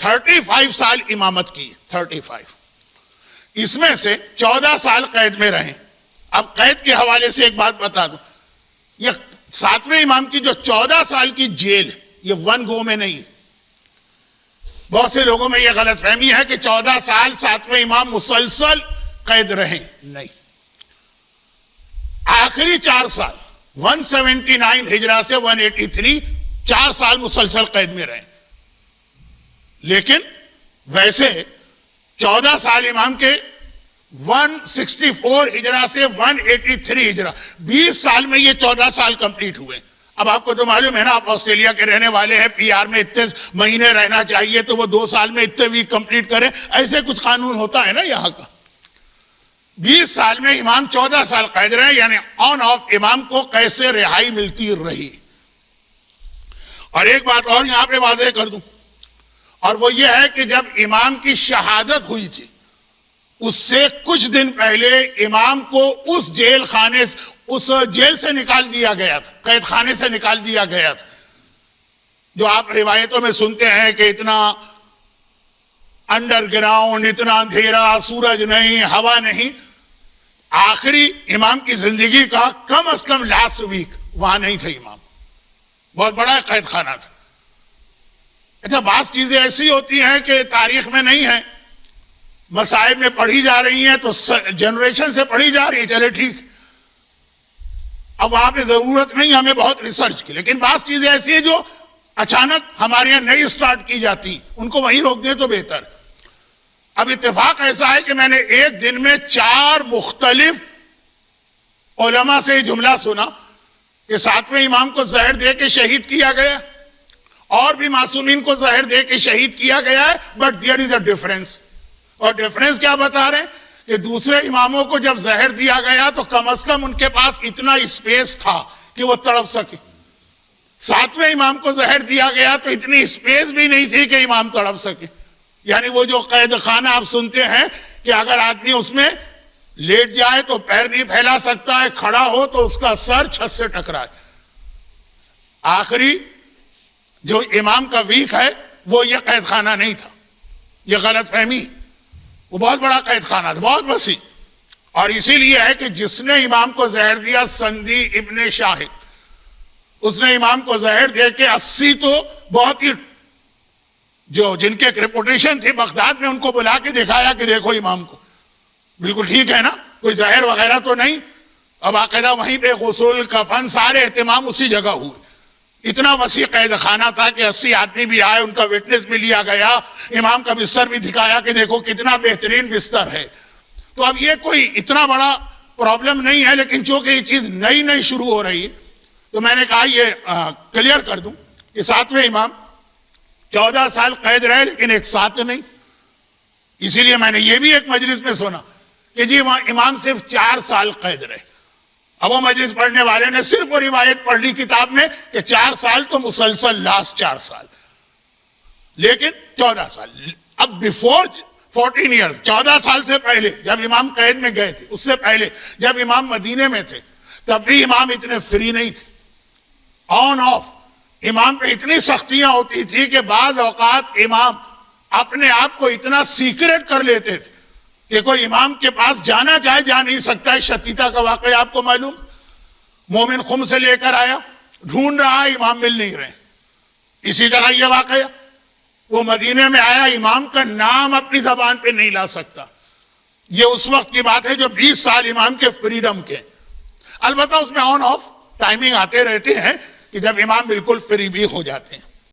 35 سال امامت کی، 35، اس میں سے 14 سال قید میں رہے۔ اب قید کے حوالے سے ایک بات بتا دوں، یہ 7ویں امام کی جو 14 سال کی جیل، یہ ون گو میں نہیں۔ بہت سے لوگوں میں یہ غلط فہمی ہے کہ 14 سال 7ویں امام مسلسل قید رہے، نہیں، آخری 4 سال 179 ہجرہ سے 183 4 سال مسلسل قید میں رہے۔ لیکن ویسے 14 سال امام کے 164 ہجرہ سے 183 ہجرہ، 20 سال میں یہ 14 سال کمپلیٹ ہوئے۔ اب آپ کو تو معلوم ہے نا، آپ آسٹریلیا کے رہنے والے ہیں، پی آر میں اتنے مہینے رہنا چاہیے تو وہ 2 سال میں اتنے ویک کمپلیٹ کریں، ایسے کچھ قانون ہوتا ہے نا یہاں کا۔ 20 سال میں امام 14 سال قید رہے، یعنی آن آف امام کو کیسے رہائی ملتی رہی۔ اور ایک بات اور یہاں پہ واضح کر دوں، اور وہ یہ ہے کہ جب امام کی شہادت ہوئی تھی اس سے کچھ دن پہلے امام کو اس جیل سے نکال دیا گیا تھا، قید خانے سے نکال دیا گیا تھا، جو آپ روایتوں میں سنتے ہیں کہ اتنا انڈر گراؤنڈ، اتنا اندھیرا، سورج نہیں، ہوا نہیں۔ آخری امام کی زندگی کا کم از کم لاسٹ ویک وہاں نہیں تھے امام، بہت بڑا قید خانہ تھا۔ اچھا، بعض چیزیں ایسی ہوتی ہیں کہ تاریخ میں نہیں ہیں، مصائب میں پڑھی جا رہی ہیں تو جنریشن سے پڑھی جا رہی ہے، چلے ٹھیک، اب وہاں پہ ضرورت نہیں ہمیں بہت ریسرچ کی۔ لیکن بعض چیزیں ایسی ہیں جو اچانک ہمارے یہاں نئی سٹارٹ کی جاتی، ان کو وہیں روک دیں تو بہتر۔ اب اتفاق ایسا ہے کہ میں نے ایک دن میں 4 مختلف علماء سے یہ جملہ سنا کہ 7ویں امام کو زہر دے کے شہید کیا گیا، اور بھی معصومین کو زہر دے کے شہید کیا گیا ہے، but there is a difference. اور ڈفرنس کیا بتا رہے ہیں کہ دوسرے اماموں کو جب زہر دیا گیا تو کم از کم ان کے پاس اتنا اسپیس تھا کہ وہ تڑپ سکے، 7ویں امام کو زہر دیا گیا تو اتنی اسپیس بھی نہیں تھی کہ امام تڑپ سکے۔ یعنی وہ جو قید خانہ آپ سنتے ہیں کہ اگر آدمی اس میں لیٹ جائے تو پیر نہیں پھیلا سکتا ہے، کھڑا ہو تو اس کا سر چھت سے ٹکرائے۔ آخری جو امام کا ویک ہے وہ یہ قید خانہ نہیں تھا، یہ غلط فہمی، وہ بہت بڑا قید خانہ تھا، بہت وسیع۔ اور اسی لیے ہے کہ جس نے امام کو زہر دیا، سندی ابن شاہد، اس نے امام کو زہر دے کے 80 تو بہت ہی جن کے ریپوٹیشن تھی بغداد میں، ان کو بلا کے دکھایا کہ دیکھو امام کو بالکل ٹھیک ہے نا، کوئی زہر وغیرہ تو نہیں۔ اب باقاعدہ وہیں پہ غسل، کفن، سارے اہتمام اسی جگہ ہوئے۔ اتنا وسیع قید خانہ تھا کہ 80 آدمی بھی آئے، ان کا وٹنس بھی لیا گیا، امام کا بستر بھی دکھایا کہ دیکھو کتنا بہترین بستر ہے۔ تو اب یہ کوئی اتنا بڑا پرابلم نہیں ہے، لیکن چونکہ یہ چیز نئی شروع ہو رہی ہے تو میں نے کہا یہ کلیئر کر دوں کہ 7ویں امام 14 سال قید رہے لیکن ایک ساتھ نہیں۔ اسی لیے میں نے یہ بھی ایک مجلس میں سنا کہ جی امام صرف 4 سال قید رہے۔ اب وہ مجلس پڑھنے والے نے صرف وہ روایت پڑھ لی کتاب میں کہ 4 سال تو مسلسل لاسٹ 4 سال، لیکن 14 سال۔ اب بیفور 14 ایئرز، 14 سال سے پہلے جب امام قید میں گئے تھے، اس سے پہلے جب امام مدینے میں تھے، تب بھی امام اتنے فری نہیں تھے۔ آن آف امام پہ اتنی سختیاں ہوتی تھی کہ بعض اوقات امام اپنے آپ کو اتنا سیکریٹ کر لیتے تھے کہ کوئی امام کے پاس جانا چاہے جا نہیں سکتا ہے۔ شتیتا کا واقعہ آپ کو معلوم، مومن خم سے لے کر آیا، ڈھونڈ رہا ہے، امام مل نہیں رہے۔ اسی طرح یہ واقعہ، وہ مدینے میں آیا، امام کا نام اپنی زبان پہ نہیں لا سکتا۔ یہ اس وقت کی بات ہے جو 20 سال امام کے فریڈم کے، البتہ اس میں آن آف ٹائمنگ آتے رہتے ہیں کہ جب امام بالکل فری بھی ہو جاتے ہیں۔